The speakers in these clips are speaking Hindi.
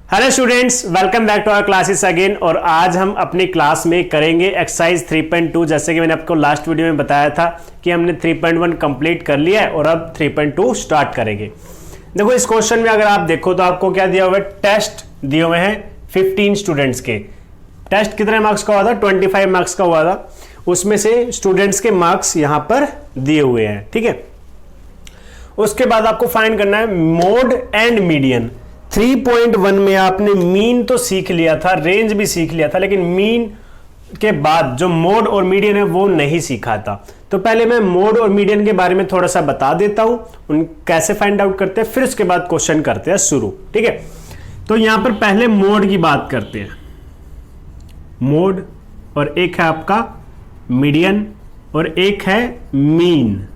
Hello students, welcome back to our classes again. और आज हम अपनी क्लास में करेंगे एक्सरसाइज 3.2। जैसे कि मैंने आपको लास्ट वीडियो में बताया था कि हमने 3.1 कंप्लीट कर लिया है और अब 3.2 स्टार्ट करेंगे। देखो इस क्वेश्चन में अगर आप देखो तो आपको क्या दिया हुआ है, टेस्ट दिए हुए हैं 15 स्टूडेंट्स के। टेस्ट कितने मार्क्स का हुआ था? 25 मार्क्स का हुआ था। उसमें से स्टूडेंट्स के मार्क्स यहां पर दिए हुए हैं, ठीक है। उसके बाद आपको फाइंड करना है मोड एंड मीडियन। 3.1 में आपने मीन तो सीख लिया था, रेंज भी सीख लिया था, लेकिन मीन के बाद जो मोड और मीडियन है वो नहीं सीखा था। तो पहले मैं मोड और मीडियन के बारे में थोड़ा सा बता देता हूं, उन कैसे फाइंड आउट करते हैं, फिर उसके बाद क्वेश्चन करते हैं शुरू, ठीक है। तो यहां पर पहले मोड की बात करते हैं। मोड और एक है आपका मीडियन और एक है मीन।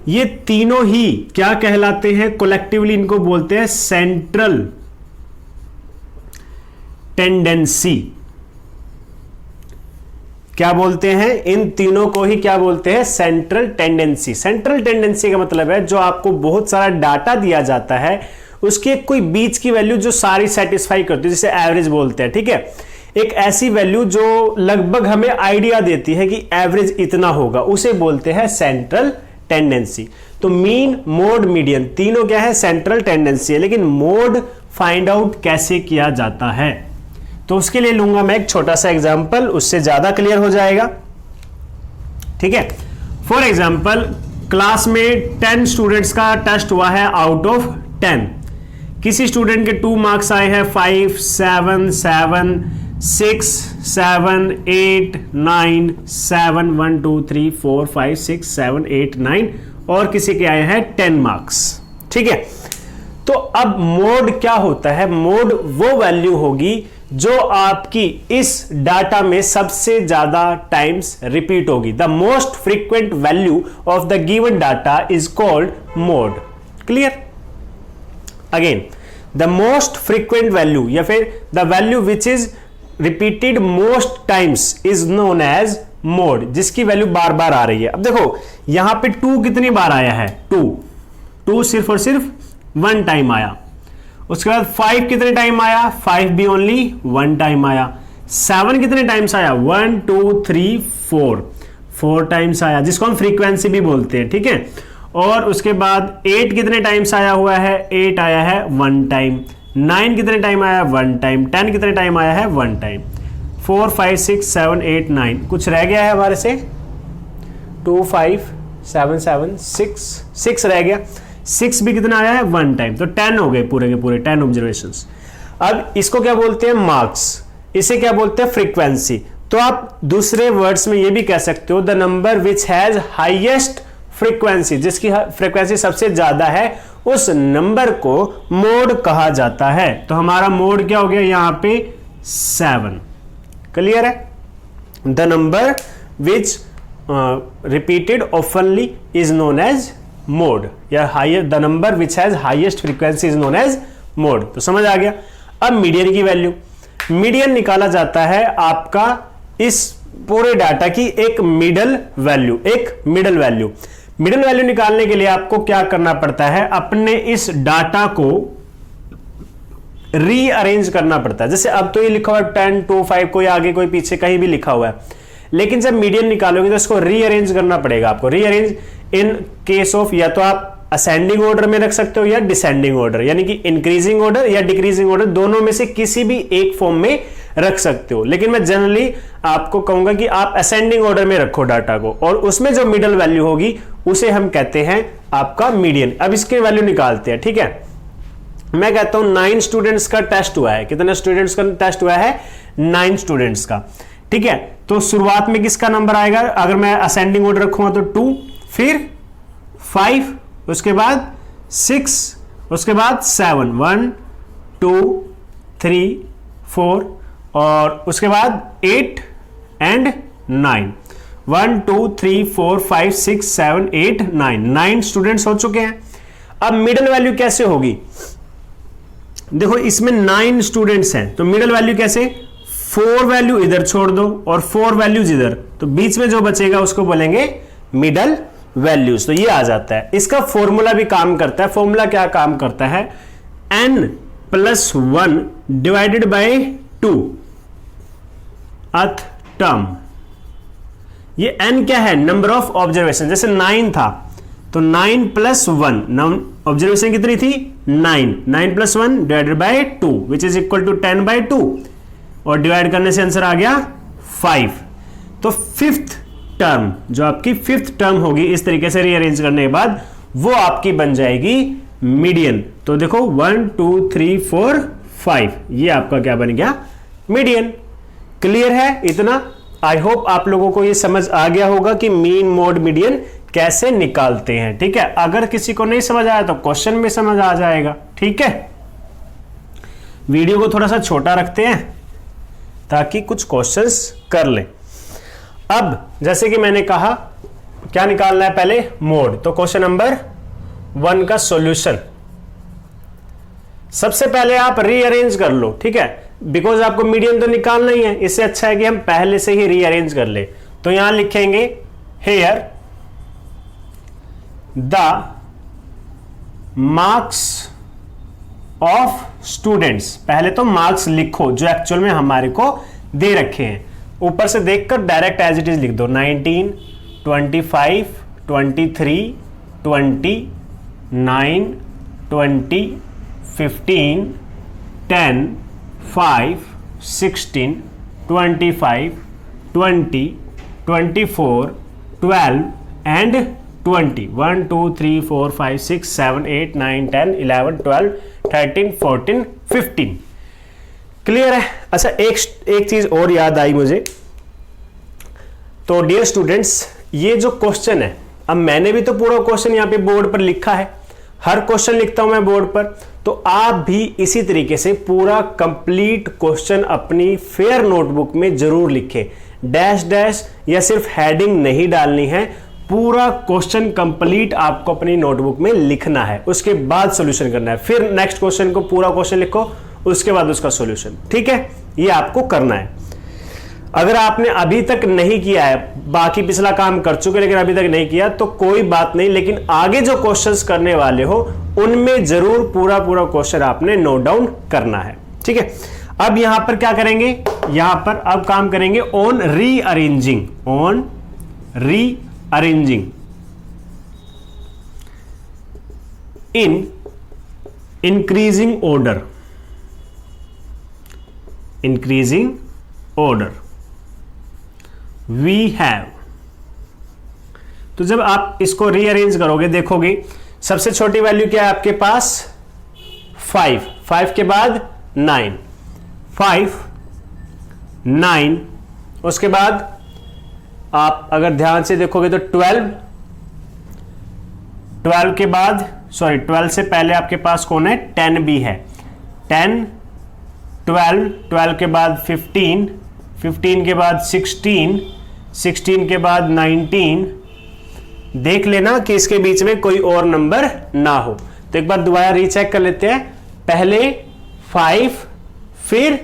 ये तीनों ही क्या कहलाते हैं? कलेक्टिवली इनको बोलते हैं सेंट्रल टेंडेंसी। क्या बोलते हैं? इन तीनों को ही क्या बोलते हैं? Central tendency. सेंट्रल टेंडेंसी का मतलब है जो आपको बहुत सारा डाटा दिया जाता है, उसकी कोई बीच की वैल्यू जो सारी सेटिस्फाई करती है, जिसे एवरेज बोलते हैं, ठीक है। एक ऐसी वैल्यू जो लगभग हमें आइडिया देती है कि एवरेज इतना होगा, उसे बोलते हैं सेंट्रल टेंडेंसी। तो मीन, मोड, मीडियन तीनों क्या है? सेंट्रल टेंडेंसी है। लेकिन मोड फाइंड आउट कैसे किया जाता है, तो उसके लिए लूंगा मैं एक छोटा सा एग्जांपल, उससे ज्यादा क्लियर हो जाएगा, ठीक है। फॉर एग्जांपल क्लास में 10 स्टूडेंट्स का टेस्ट हुआ है आउट ऑफ 10। किसी स्टूडेंट के 2 मार्क्स आए हैं 5, 7, 7, 6, 7, 8, 9, 7, 1, 2, 3, 4, 5, 6, 7, 8, 9 और किसी के आए हैं 10 मार्क्स, ठीक है। तो अब मोड क्या होता है? मोड वो वैल्यू होगी जो आपकी इस डाटा में सबसे ज्यादा टाइम्स रिपीट होगी। The most frequent value of the given data is called mode. Clear? Again, the most frequent value या फिर the value which is repeated most times is known as mode, जिसकी वैल्यू बार बार आ रही है। अब देखो यहां पे 2 कितनी बार आया है? 2 सिर्फ और सिर्फ 1 टाइम आया। उसके बाद 5 कितने टाइम आया? 5 भी ओनली 1 टाइम आया। 7 कितने टाइम्स आया? 1, 2, 3, 4 टाइम्स आया, जिसको हम फ्रीक्वेंसी भी बोलते हैं, ठीक है। और उसके बाद 8 कितने टाइम्स आया हुआ है? 8 आया है 1 टाइम। 9 कितने टाइम आया? 1 टाइम। 10 कितने टाइम आया है? 1 टाइम। 4, 5, 6, 7, 8, 9 कुछ रह गया है हमारे से? 2, 5, 7, 7, 6 रह गया। 6 भी कितना आया है? 1 टाइम। तो 10 हो गए पूरे के पूरे, 10 ऑब्जर्वेशंस। अब इसको क्या बोलते हैं? मार्क्स। इसे क्या बोलते हैं? फ्रीक्वेंसी। तो आप दूसरे वर्ड्स में ये भी कह सकते हो the number which has highest frequency, जिसकी फ्रीक्वेंसी सबसे ज्यादा है, उस नंबर को मोड कहा जाता है। तो हमारा मोड क्या हो गया यहां पे? 7। क्लियर है? द नंबर विच रिपीटेड ऑफनली इज नोन एज मोड, या highest, the number which has highest frequency is known as mode. तो समझ आ गया। अब मीडियन की वैल्यू, मीडियन निकाला जाता है आपका इस पूरे डाटा की एक मिडल वैल्यू, मिडिल वैल्यू निकालने के लिए आपको क्या करना पड़ता है? अपने इस डाटा को रीअरेंज करना पड़ता है। जैसे अब तो ये लिखा हुआ है 10, 2, 5, कोई आगे कोई पीछे कहीं भी लिखा हुआ है, लेकिन जब मीडियन निकालोगे तो इसको रीअरेंज करना पड़ेगा आपको। रीअरेंज इन केस ऑफ, या तो आप असेंडिंग ऑर्डर में रख सकते हो या डिसेंडिंग ऑर्डर, यानी कि इंक्रीजिंग ऑर्डर या डिक्रीजिंग ऑर्डर, दोनों में से किसी भी एक फॉर्म में रख सकते हो। लेकिन मैं जनरली आपको कहूंगा कि आप असेंडिंग ऑर्डर में रखो डाटा को, और उसमें जो मिडल वैल्यू होगी उसे हम कहते हैं आपका मीडियन। अब इसकी वैल्यू निकालते हैं, ठीक है। मैं कहता हूं 9 स्टूडेंट्स का टेस्ट हुआ है। कितने स्टूडेंट्स का टेस्ट हुआ है? 9 स्टूडेंट्स का, ठीक है। तो शुरुआत में किसका नंबर आएगा? अगर मैं असेंडिंग ऑर्डर रखूंगा तो 2, फिर 5, उसके बाद 6, उसके बाद 7, 1, 2, 3, 4 और उसके बाद 8 एंड 9। 1, 2, 3, 4, 5, 6, 7, 8, 9 स्टूडेंट्स हो चुके हैं। अब मिडिल वैल्यू कैसे होगी? देखो इसमें 9 स्टूडेंट्स हैं, तो मिडिल वैल्यू कैसे? 4 वैल्यू इधर छोड़ दो और 4 वैल्यूज इधर, तो बीच में जो बचेगा उसको बोलेंगे मिडिल वैल्यूज। तो ये आ जाता है। इसका फॉर्मूला भी काम करता है। फॉर्मूला क्या काम करता है? n प्लस 1 डिवाइडेड बाय 2 अथ टर्म। ये n क्या है? Number of observation. जैसे 9 था तो 9 प्लस 1, ऑब्जर्वेशन कितनी थी? 9 plus 1 divided by 2 which is equal to 10 by 2 और डिवाइड करने से आंसर आ गया 5। तो फिफ्थ टर्म, जो आपकी फिफ्थ टर्म होगी इस तरीके से रीअरेंज करने के बाद, वो आपकी बन जाएगी मीडियन। तो देखो 1 2 3 4 5, ये आपका क्या बन गया? मीडियन। क्लियर है इतना? आई होप आप लोगों को ये समझ आ गया होगा कि मीन, मोड, मीडियन कैसे निकालते हैं। ठीक है, अगर किसी को नहीं समझ आया तो क्वेश्चन में समझ आ जाएगा। ठीक है, वीडियो को थोड़ा सा छोटा रखते हैं ताकि कुछ क्वेश्चंस कर लें। अब जैसे कि मैंने कहा क्या निकालना है? पहले मोड। तो क्वेश्चन नंबर 1 का सॉल्यूशन सबसे पहले आप रीअरेंज कर लो। ठीक है, बिकॉज आपको मीडियन तो निकालना ही है, इससे अच्छा है कि हम पहले से ही रीअरेंज कर ले। तो यहां लिखेंगे here the marks of students. पहले तो मार्क्स लिखो जो एक्चुअल में हमारे को दे रखे हैं, ऊपर से देखकर डायरेक्ट एज इट इज लिख दो। 19 25 23 20 9 20 15 10 5 16 25 20 24 12 एंड 20 1 2 3 4 5 6 7 8 9 10 11 12 13 14 15। क्लियर है? अच्छा, एक चीज और याद आई मुझे। तो डियर स्टूडेंट्स, ये जो क्वेश्चन है, अब मैंने भी तो पूरा क्वेश्चन यहाँ पे बोर्ड पर लिखा है, हर क्वेश्चन लिखता हूं मैं बोर्ड पर, तो आप भी इसी तरीके से पूरा कंप्लीट क्वेश्चन अपनी फेयर नोटबुक में जरूर लिखें। डैश डैश या सिर्फ हेडिंग नहीं डालनी है, पूरा क्वेश्चन कंप्लीट आपको अपनी नोटबुक में लिखना है, उसके बाद सॉल्यूशन करना है। फिर नेक्स्ट क्वेश्चन को पूरा क्वेश्चन लिखो, उसके बाद उसका सॉल्यूशन। ठीक है, ये आपको करना है। अगर आपने अभी तक नहीं किया है, बाकी पिछला काम कर चुके लेकिन अभी तक नहीं किया, तो कोई बात नहीं, लेकिन आगे जो क्वेश्चंस करने वाले हो उनमें जरूर पूरा क्वेश्चन आपने नोट डाउन करना है। ठीक है, अब यहां पर क्या करेंगे? यहां पर अब काम करेंगे on rearranging, on rearranging in increasing order, increasing order we have. तो जब आप इसको रीअरेंज करोगे, देखोगे सबसे छोटी वैल्यू क्या है आपके पास? 5 के बाद 9 5 9, उसके बाद आप अगर ध्यान से देखोगे तो 12 के बाद, सॉरी 12 से पहले आपके पास कौन है? 10 भी है। 10 12 के बाद 15 के बाद 16 के बाद 19। देख लेना कि इसके बीच में कोई और नंबर ना हो। तो एक बार दोबारा रीचेक कर लेते हैं। पहले 5, फिर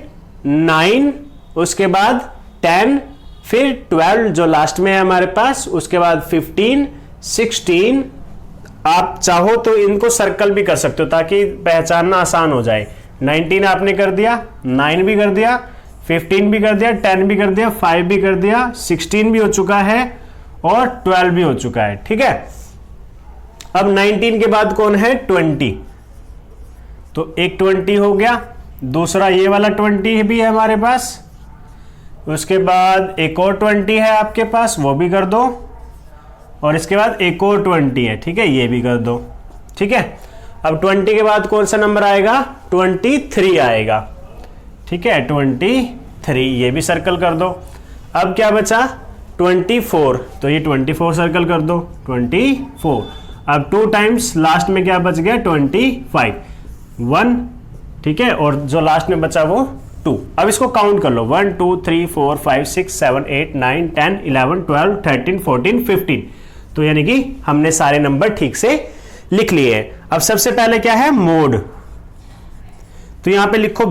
9, उसके बाद 10, फिर 12 जो लास्ट में है हमारे पास, उसके बाद 15 16। आप चाहो तो इनको सर्कल भी कर सकते हो ताकि पहचानना आसान हो जाए। 19 आपने कर दिया, 9 भी कर दिया, 15 भी कर दिया, 10 भी कर दिया, 5 भी कर दिया, 16 भी हो चुका है और 12 भी हो चुका है। ठीक है, अब 19 के बाद कौन है? 20। तो एक 20 हो गया, दूसरा ये वाला 20 भी है हमारे पास, उसके बाद एक और 20 है आपके पास, वो भी कर दो, और इसके बाद एक और 20 है। ठीक है, ये भी कर दो। ठीक है, अब 20 के बाद कौन सा नंबर आएगा? 23 आएगा। ठीक है, 23, ये भी सर्कल कर दो। अब क्या बचा? 24, तो ये 24 सर्कल कर दो, 24। अब 2 टाइम्स लास्ट में क्या बच गया? 25, 1। ठीक है, और जो लास्ट में बचा वो 2। अब इसको काउंट कर लो, 1 2 3 4 5 6 7 8 9 10 11 12 13 14 15। तो यानी कि हमने सारे नंबर ठीक से लिख लिए हैं। अब सबसे पहले क्या है? मोड। तो यहां पे लिखो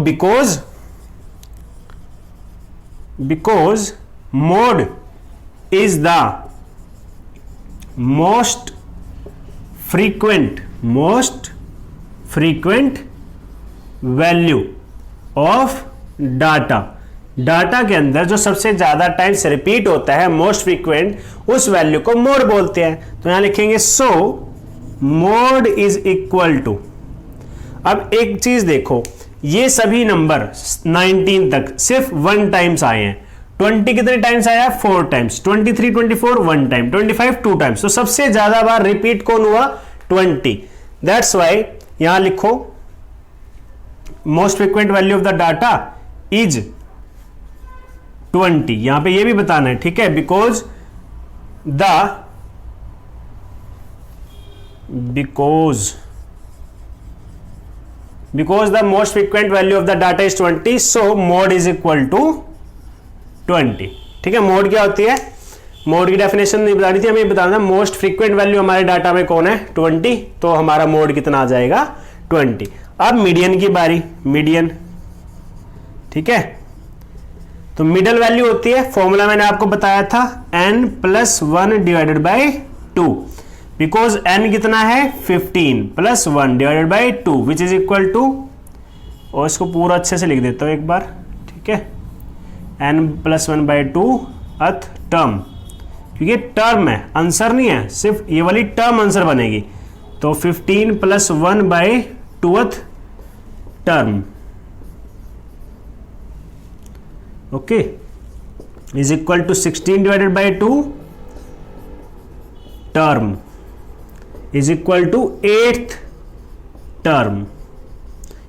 because mode is the most frequent value of data, data के अंदर जो सबसे ज्यादा टाइम से रिपीट होता है, मोस्ट फ्रीक्वेंट, उस वैल्यू को मोड बोलते हैं। तो यहां लिखेंगे so mode is equal to, अब एक चीज देखो, ये सभी नंबर 19 तक सिर्फ 1 टाइम्स आए हैं। 20 कितने टाइम्स आया? 4 टाइम्स। 23, 24 1 time, 25 2 times. तो सबसे ज्यादा बार रिपीट कौन हुआ? 20। दैट्स वाई यहां लिखो most frequent value of the data is 20। यहां पे ये भी बताना है, ठीक है, because the most frequent value of the data is 20, so mode is equal to 20। ठीक है, मोड क्या होती है? मोड की डेफिनेशन नहीं बतानी थी, हमें बताना मोस्ट फ्रीक्वेंट वैल्यू हमारे डाटा में कौन है? 20, तो हमारा मोड कितना आ जाएगा? 20। अब मीडियन की बारी, मीडियन, ठीक है, तो मिडल वैल्यू होती है, फॉर्मूला मैंने आपको बताया था n+1 divided by 2, because n कितना है? 15 + 1 divided by 2 which is equal to, और इसको पूरा अच्छे से लिख देता हूं एक बार, ठीक है, n+1/2 अथ टर्म, क्योंकि टर्म है, आंसर नहीं है, सिर्फ ये वाली टर्म आंसर बनेगी। तो 15 + 1/2 term, okay, is equal to 16 divided by 2 term is equal to 8th term,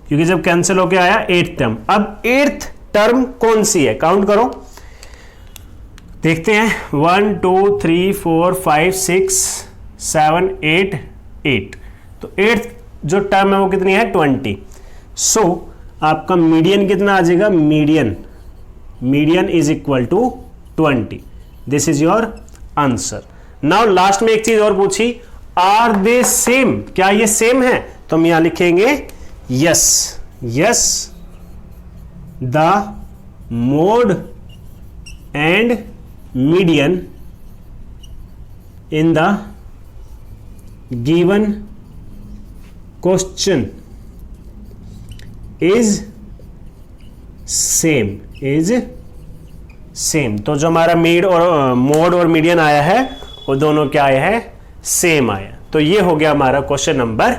क्योंकि जब कैंसिल होके आया 8th टर्म। अब 8th टर्म कौन सी है? काउंट करो, देखते हैं। 1 2 3 4 5 6 7 8 8, तो 8th जो टर्म है वो कितनी है? 20। सो आपका मीडियन कितना आ जाएगा? Median is equal to 20। This is your answer. Now last में एक चीज और पूछी, आर दे सेम, क्या ये सेम है? तो हम यहां लिखेंगे yes, yes the mode and median in the given question is same, is same. तो जो हमारा मोड और मीडियन आया है वो दोनों क्या आया है? सेम आया। तो ये हो गया हमारा क्वेश्चन नंबर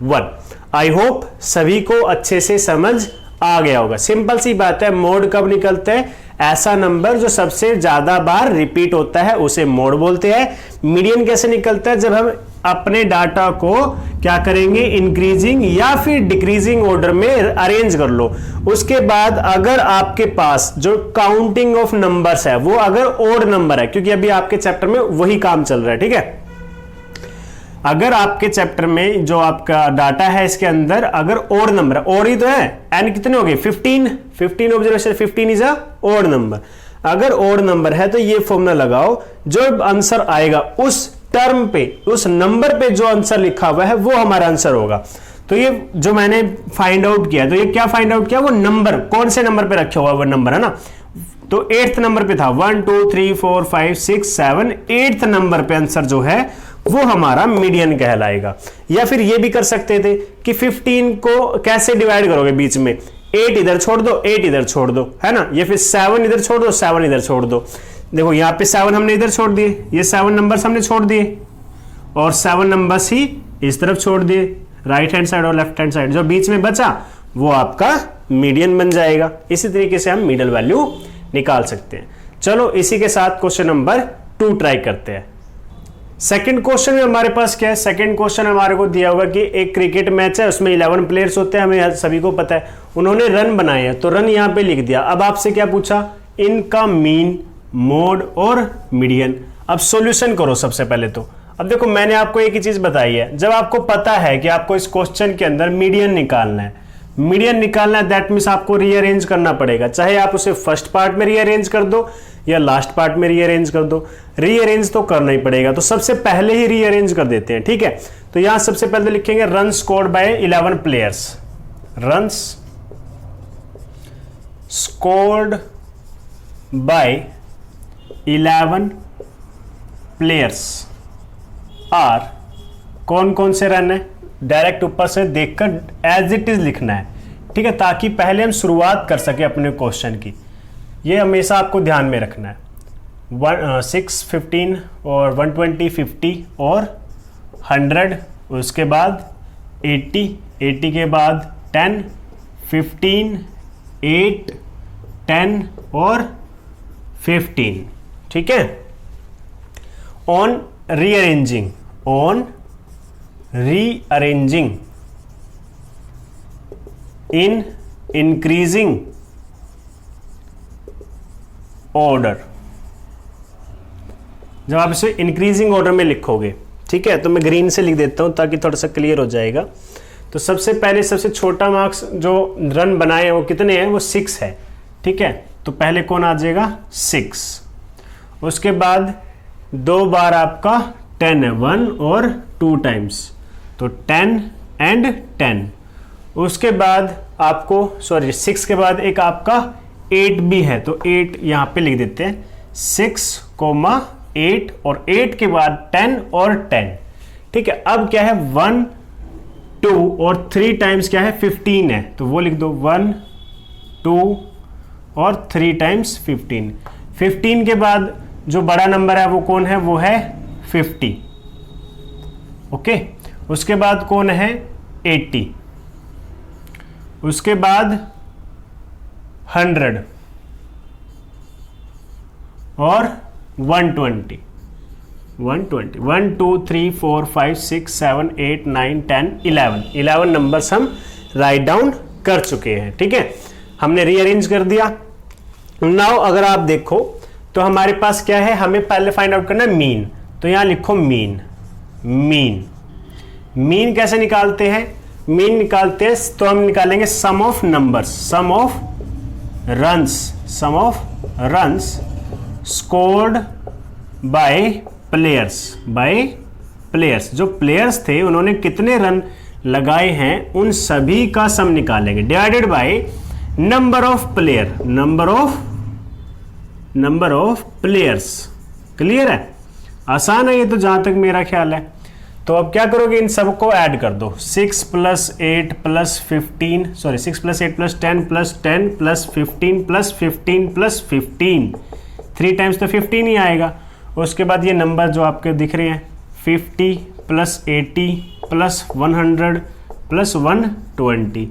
1। आई होप सभी को अच्छे से समझ आ गया होगा। सिंपल सी बात है, मोड कब निकलते हैं? ऐसा नंबर जो सबसे ज्यादा बार रिपीट होता है उसे मोड बोलते हैं। मीडियन कैसे निकलता है? जब हम अपने डाटा को क्या करेंगे? इंक्रीजिंग या फिर डिक्रीजिंग ऑर्डर में अरेंज कर लो। उसके बाद अगर आपके पास जो काउंटिंग ऑफ नंबर्स है वो अगर ओड नंबर है, क्योंकि अभी आपके चैप्टर में वही काम चल रहा है, ठीक है, अगर आपके चैप्टर में जो आपका डाटा है इसके अंदर अगर ओड नंबर है, ओड ही तो है, एन कितने हो गए? 15 observation, 15 is a odd number. अगर ओड नंबर है तो ये फॉर्मूला लगाओ, जो आंसर आएगा उस टर्म पे, उस नंबर पे जो आंसर लिखा हुआ है वो हमारा आंसर होगा। तो ये जो मैंने फाइंड आउट किया, तो ये क्या फाइंड आउट किया? वो नंबर कौन से नंबर पे रखा हुआ वो नंबर है ना, तो 8th नंबर पे था। 1 2 3 4 5 6 7 8th नंबर पे आंसर जो है वो हमारा मीडियन कहलाएगा। या फिर ये भी कर सकते थे कि 15 को कैसे डिवाइड करोगे? बीच में 8 इधर छोड़ दो, 8 इधर छोड़ दो, है ना, या फिर 7 इधर छोड़ दो, 7 इधर छोड़ दो। देखो यहाँ पे 7 हमने इधर छोड़ दिए, ये 7 नंबर्स हमने छोड़ दिए, और 7 नंबर्स ही इस तरफ छोड़ दिए, राइट हैंड साइड और लेफ्ट हैंड साइड। जो बीच में बचा वो आपका मीडियन बन जाएगा। इसी तरीके से हम मिडल वैल्यू निकाल सकते हैं। चलो इसी के साथ क्वेश्चन नंबर 2 ट्राई करते हैं। सेकंड क्वेश्चन में हमारे पास क्या है? सेकंड क्वेश्चन हमारे को दिया होगा कि एक क्रिकेट मैच है, उसमें 11 प्लेयर्स होते हैं, हमें सभी को पता है। उन्होंने रन बनाए हैं, तो रन यहां पे लिख दिया। अब आपसे क्या पूछा? इनका मीन, मोड और मीडियन। अब सॉल्यूशन करो सबसे पहले तो। अब देखो मैंने आपको एक ही चीज बताई है, जब आपको पता है कि आपको इस क्वेश्चन के अंदर मीडियन निकालना है, दैट मीन्स आपको रीअरेंज करना पड़ेगा। चाहे आप उसे फर्स्ट पार्ट में रीअरेंज कर दो या लास्ट पार्ट में रीअरेंज कर दो, रीअरेंज तो करना ही पड़ेगा। तो सबसे पहले ही रीअरेंज कर देते हैं, ठीक है। तो यहां सबसे पहले लिखेंगे run scored by 11 players. Runs scored by 11 players are, कौन कौन से रन है? डायरेक्ट ऊपर से देखकर एज इट इज लिखना है, ठीक है, ताकि पहले हम शुरुआत कर सके अपने क्वेश्चन की। ये हमेशा आपको ध्यान में रखना है। 6, 15 और 120, 50 और 100, उसके बाद 80 के बाद 10, 15, 8, 10 और 15, ठीक है। On rearranging in increasing order, जब आप इसे इंक्रीजिंग ऑर्डर में लिखोगे, ठीक है, तो मैं ग्रीन से लिख देता हूं ताकि थोड़ा सा क्लियर हो जाएगा। तो सबसे पहले सबसे छोटा मार्क्स जो रन बनाए हैं वो कितने हैं, वो 6 है, ठीक है। तो पहले कौन आ जाएगा, 6। उसके बाद 2 बार आपका 10 है, 1 और 2 टाइम्स, तो 10 एंड 10। उसके बाद आपको 6 के बाद एक आपका 8 भी है, तो 8 यहाँ पे लिख देते हैं, 6,8 और 8 के बाद 10 और 10, ठीक है। अब क्या है, 1, 2 और 3 टाइम्स क्या है, 15 है, तो वो लिख दो 1, 2 और 3 टाइम्स 15। 15 के बाद जो बड़ा नंबर है वो कौन है, वो है 50, ओके। उसके बाद कौन है, 80, उसके बाद 100 और 120, 1, 2, 3, 4, 5, 6, 7, 8, 9, 10, 11 नंबर्स हम राइट डाउन कर चुके हैं, ठीक है। हमने रीअरेंज कर दिया। नाउ अगर आप देखो तो हमारे पास क्या है, हमें पहले फाइंड आउट करना है मीन, तो यहां लिखो मीन कैसे निकालते हैं, मीन निकालते हैं तो हम निकालेंगे sum of numbers, sum of runs scored by players, जो प्लेयर्स थे उन्होंने कितने रन लगाए हैं उन सभी का सम निकालेंगे, divided by number of players. Clear है, आसान है ये तो, जहां तक मेरा ख्याल है। तो अब क्या करोगे, इन सबको ऐड कर दो, 6 + 8 + 15, 6 + 8 + 10 + 10 + 15 + 15 + 15, 3 टाइम्स तो 15 ही आएगा। उसके बाद ये नंबर जो आपके दिख रहे हैं, 50 + 80 + 100 + 120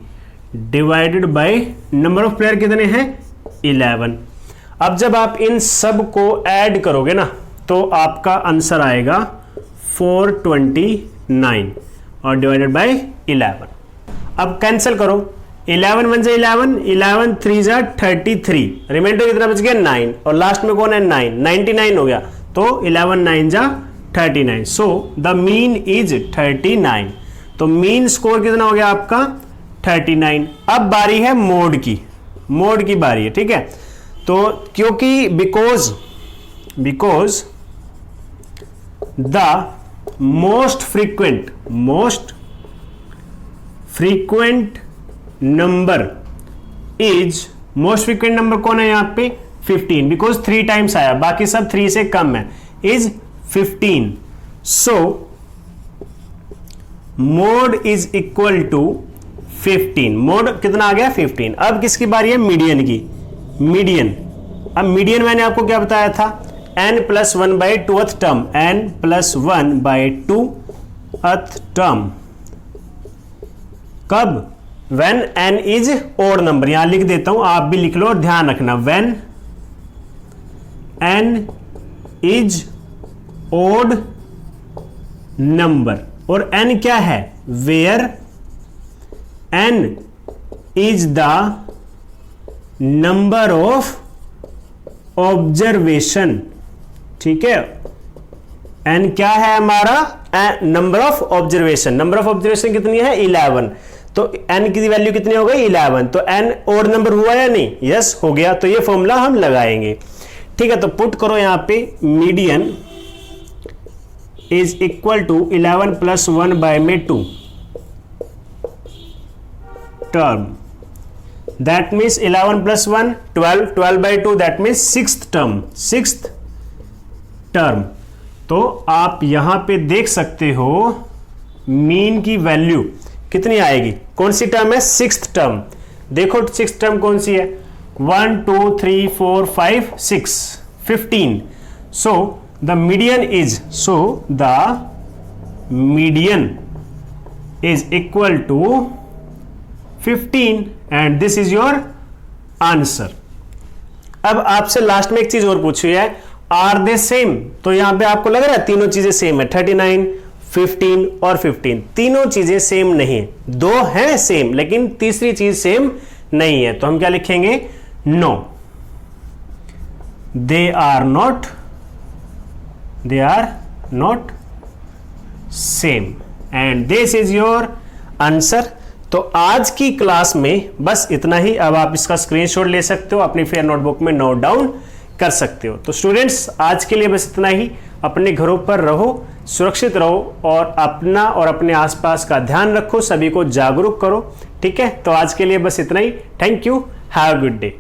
divided by number of player कितने हैं, 11। अब जब आप इन सब को ऐड करोगे ना तो आपका आंसर आएगा 429 और डिवाइडेड बाय 11। अब कैंसिल करो, 11 1 = 11, 11 3 = 33, रिमाइंडर कितना बच गया, 9, और लास्ट में कौन है, 9, 99 हो गया, तो 11 9 = 39, सो द मीन इज 39। तो मीन स्कोर कितना हो गया आपका, 39। अब बारी है मोड की बारी है, ठीक है। तो क्योंकि because the most frequent number कौन है यहाँ पे, 15, बिकॉज 3 टाइम्स आया, बाकी सब 3 से कम है, is 15। So mode is equal to 15, mode कितना आ गया, 15। अब किसकी बारी है, मीडियन की, अब मीडियन मैंने आपको क्या बताया था, n + 1/2th term, n + 1/2th term, कब, when n is odd number, यहां लिख देता हूं, आप भी लिख लो और ध्यान रखना, when n is odd number, और n क्या है, where n is the number of observation, ठीक है। n क्या है हमारा, नंबर ऑफ ऑब्जर्वेशन कितनी है, 11, तो n की वैल्यू कितनी हो गई, 11, तो n ओड नंबर हुआ या नहीं, यस हो गया, तो ये फॉर्मूला हम लगाएंगे, ठीक है। तो पुट करो यहां पे, median is equal to 11 + 1/2 term, that means 11 + 1 12, 12/2 that means 6th term. तो आप यहां पे देख सकते हो मीन की वैल्यू कितनी आएगी, कौन सी टर्म है, 6th टर्म, देखो 6 टर्म कौन सी है, 1 2 3 4 5 6 15। So the median is, median is equal to 15 and this is your answer. अब आपसे लास्ट में एक चीज और पूछी है, आर दे सेम? तो यहां पे आपको लग रहा है तीनों चीजें सेम है, 39 15 और 15 तीनों चीजें सेम नहीं है, दो हैं सेम लेकिन तीसरी चीज सेम नहीं है। तो हम क्या लिखेंगे, no they are not same and this is your answer. तो आज की क्लास में बस इतना ही। अब आप इसका स्क्रीनशॉट ले सकते हो, अपनी फेयर नोटबुक में नोट डाउन कर सकते हो। तो स्टूडेंट्स आज के लिए बस इतना ही। अपने घरों पर रहो, सुरक्षित रहो और अपना और अपने आसपास का ध्यान रखो, सभी को जागरूक करो। ठीक है, तो आज के लिए बस इतना ही। Thank you, have a good day.